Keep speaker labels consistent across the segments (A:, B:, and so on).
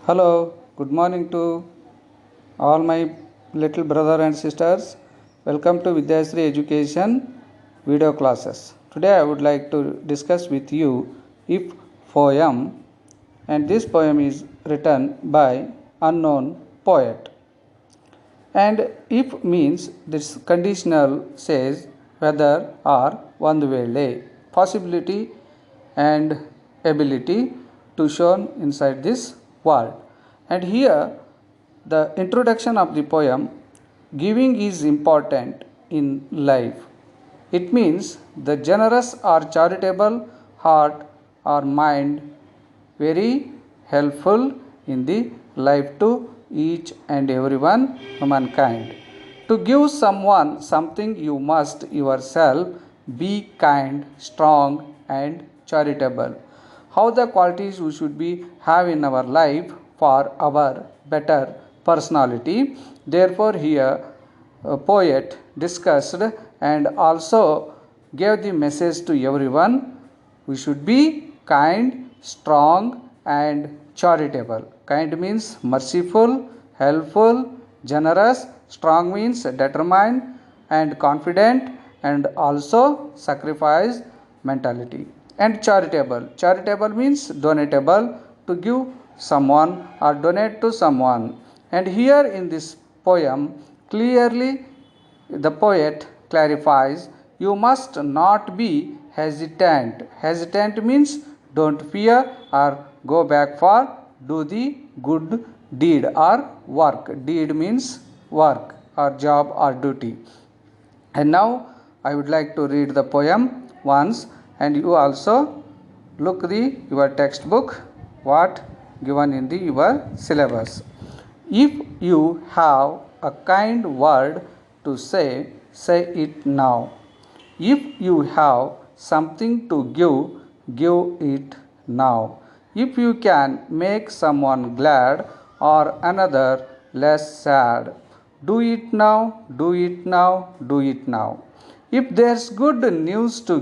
A: Hello, good morning to all my little brother and sisters. Welcome to Vidyasri Education video classes. Today I would like to discuss with you if poem, and this poem is written by unknown poet. And if means this conditional says whether or one way possibility and ability to shown inside this world. And here the introduction of the poem giving is important in life. It means the generous or charitable heart or mind very helpful in the life to each and everyone humankind. To give someone something you must yourself be kind, strong and charitable. How the qualities we should be have in our life for our better personality. Therefore here a poet discussed and also gave the message to everyone. We should be kind, strong and charitable. Kind means merciful, helpful, generous. Strong means determined and confident and also sacrifice mentality. And charitable. Charitable means donatable, to give someone or donate to someone. And here in this poem clearly the poet clarifies you must not be hesitant. Hesitant means don't fear or go back for do the good deed or work. Deed means work or job or duty. And now I would like to read the poem once, and you also look the your textbook what given in the your syllabus. If you have a kind word to say, say it now. If you have something to give it now. If you can make someone glad or another less sad, do it now, do it now, do it now. If there's good news to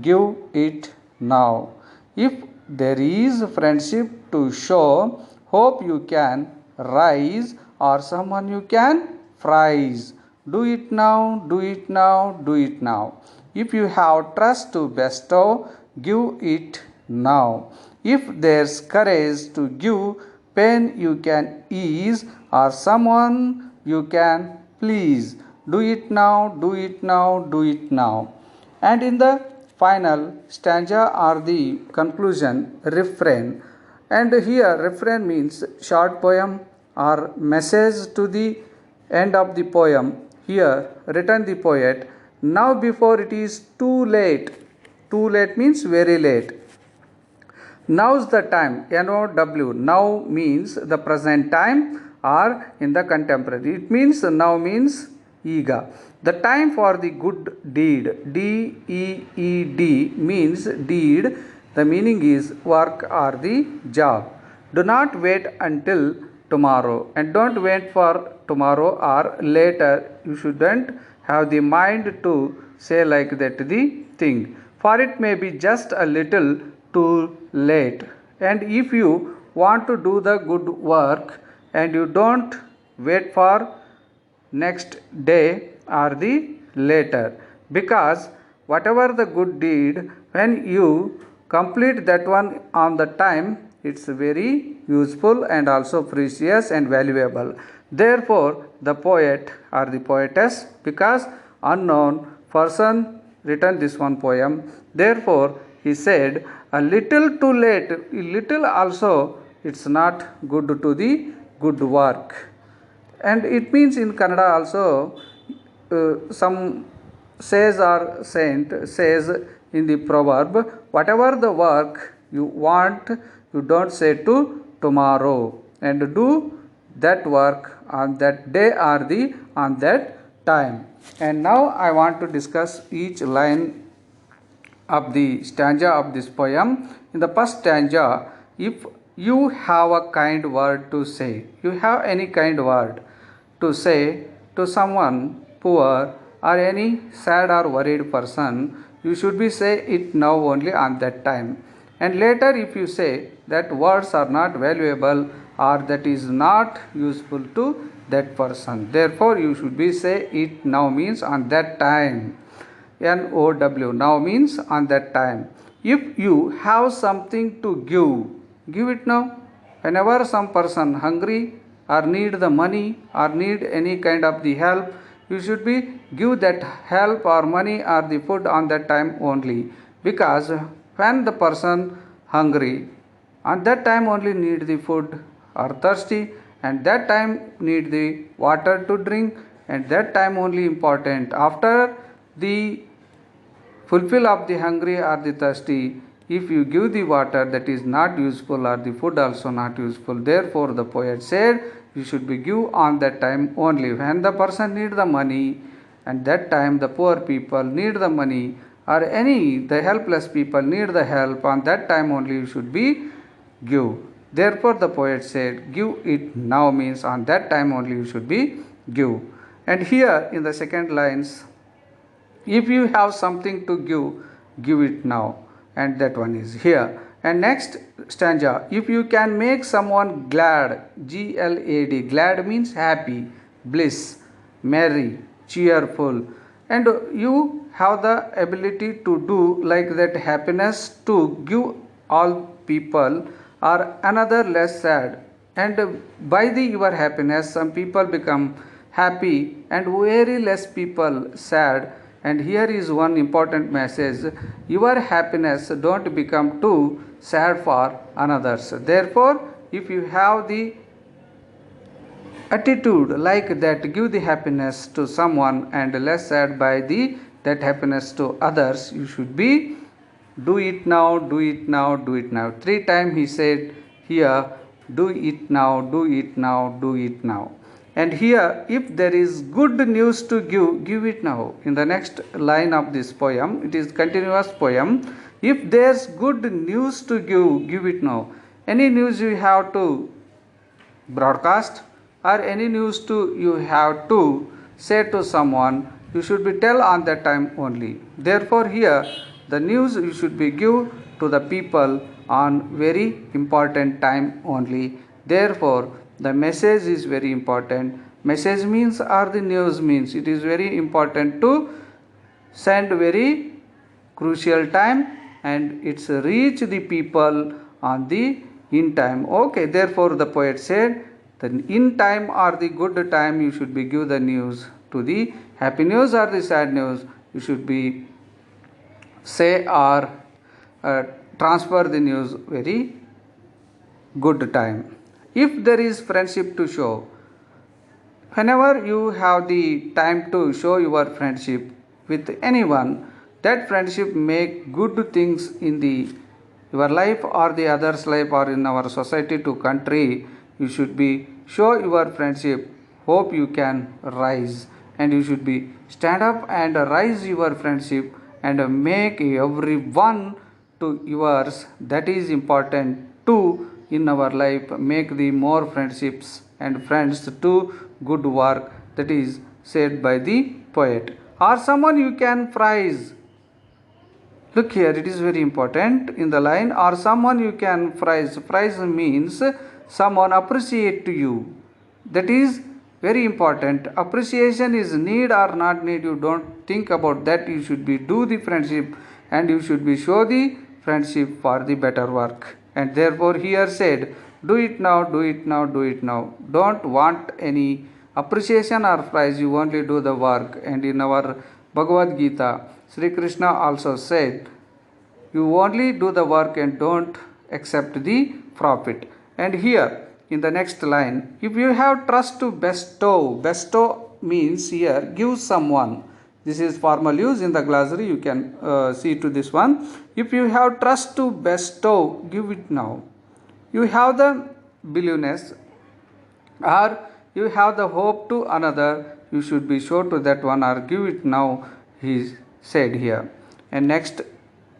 A: give it now. If there is friendship to show, hope you can rise or someone you can prize. Do it now, do it now, do it now. If you have trust to bestow, give it now. If there's courage to give, pain you can ease or someone you can please. Do it now, do it now, do it now. And in the final stanza or the conclusion, refrain. And here refrain means short poem or message to the end of the poem. Here written the poet, now before it is too late. Too late means very late. Now's the time, N-O-W. Now means the present time or in the contemporary. It means now means ega. The time for the good deed, D-E-E-D means deed. The meaning is work or the job. Do not wait until tomorrow and don't wait for tomorrow or later. You shouldn't have the mind to say like that the thing. For it may be just a little too late. And if you want to do the good work and you don't wait for next day or the later, because whatever the good deed, when you complete that one on the time, it's very useful and also precious and valuable. Therefore the poet or the poetess, because unknown person written this one poem, therefore he said a little too late, little also it's not good to the good work. And it means in Kannada also some says or saint says in the proverb, whatever the work you want, you don't say to tomorrow, and do that work on that day or the on that time. And now I want to discuss each line of the stanza of this poem. In the first stanza, if you have a kind word to say, you have any kind word to say to someone poor or any sad or worried person, you should be say it now only on that time. And later if you say that words are not valuable or that is not useful to that person. Therefore you should be say it now means on that time. NOW, now means on that time. If you have something to give it now. Whenever some person hungry or need the money or need any kind of the help, you should be give that help or money or the food on that time only. Because when the person hungry, on that time only need the food, or thirsty, and that time need the water to drink, and that time only important. After the fulfill of the hungry or the thirsty, if you give the water, that is not useful, or the food also not useful. Therefore the poet said you should be give on that time only. When the person need the money, and that time the poor people need the money, or any the helpless people need the help, on that time only you should be give. Therefore the poet said give it now means on that time only you should be give. And here in the second lines, if you have something to give it now, and that one is here. And next stanza, if you can make someone glad, GLAD, glad means happy, bliss, merry, cheerful, and you have the ability to do like that happiness to give all people, or another less sad, and by the your happiness some people become happy and very less people sad. And here is one important message: your happiness don't become too sad for others. Therefore if you have the attitude like that, give the happiness to someone and less sad by the that happiness to others, you should be do it now, do it now, do it now. 3 times he said here, do it now, do it now, do it now. And here, if there is good news to give it now. In the next line of this poem, it is continuous poem. If there's good news to give it now. Any news you have to broadcast, or any news to you have to say to someone, you should be tell on that time only. Therefore here the news you should be give to the people on very important time only. Therefore the message is very important. Message means, or the news means, it is very important to send very crucial time, and it's reach the people on the in time. Okay, therefore the poet said the in time or the good time you should be give the news. To the happy news or the sad news, you should be say or transfer the news very good time. If there is friendship to show, whenever you have the time to show your friendship with anyone, that friendship make good things in the your life or the others life, or in our society to country. You should be show your friendship, hope you can rise, and you should be stand up and rise your friendship and make everyone to yours. That is important too in our life. Make the more friendships and friends to good work. That is said by the poet. Or someone you can prize. Look here, it is very important in the line, or someone you can prize. Prize means someone appreciate to you. That is very important. Appreciation is need or not need, you don't think about that. You should be do the friendship, and you should be show the friendship for the better work. And therefore here said, do it now, do it now, do it now. Don't want any appreciation or prize, you only do the work. And in our Bhagavad Gita, Sri Krishna also said, you only do the work and don't accept the profit. And here in the next line, if you have trust to bestow, bestow means here give someone. This is formal use in the glossary, you can see to this one. If you have trust to bestow, give it now. You have the believeness, or you have the hope to another, you should be sure to that one, or give it now, he said here. And next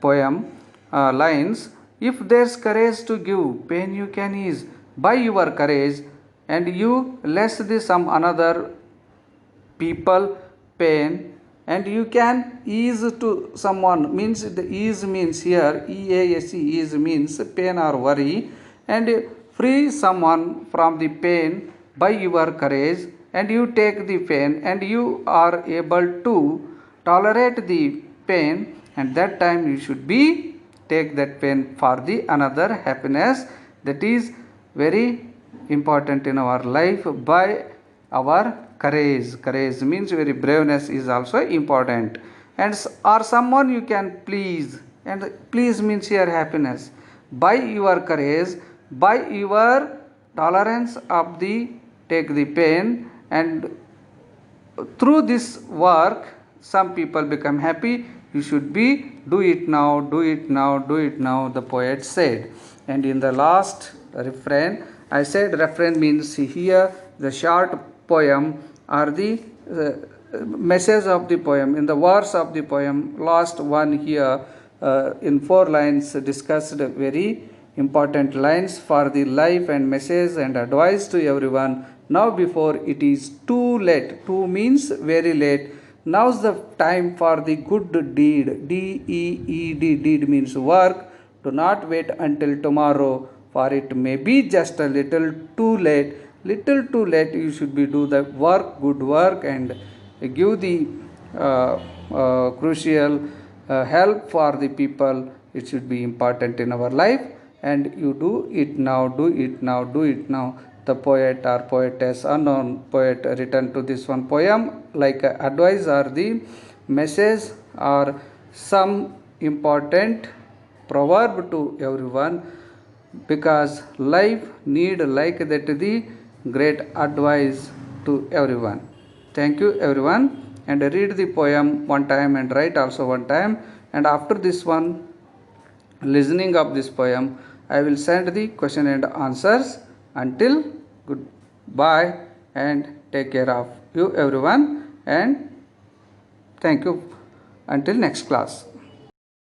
A: poem lines, if there's courage to give, pain you can ease by your courage, and you less the some another people pain, and you can ease to someone. Means the ease means here EASE, ease means pain or worry, and free someone from the pain by your courage, and you take the pain and you are able to tolerate the pain, and that time you should be take that pain for the another happiness. That is very important in our life by our courage means very braveness is also important. And or someone you can please, and please means your happiness by your courage, by your tolerance of the take the pain, and through this work some people become happy. You should be do it now, do it now, do it now, the poet said. And in the last refrain, I said refrain means here the short poem or the message of the poem in the verse of the poem. Last one here in 4 lines discussed very important lines for the life and message and advice to everyone. Now before it is too late, too means very late, now's the time for the good deed, deed, deed means work. Do not wait until tomorrow, for it may be just a little too late. Little too late, you should be do the work, good work, and give the crucial help for the people. It should be important in our life, and you do it now, do it now, do it now. The poet or poetess, unknown poet, written to this one poem like advice or the message or some important proverb to everyone, because life need like that the great advice to everyone. Thank you everyone, and read the poem one time and write also one time. And after this one listening of this poem, I will send the question and answers. Until goodbye, and take care of you everyone, and thank you until next class.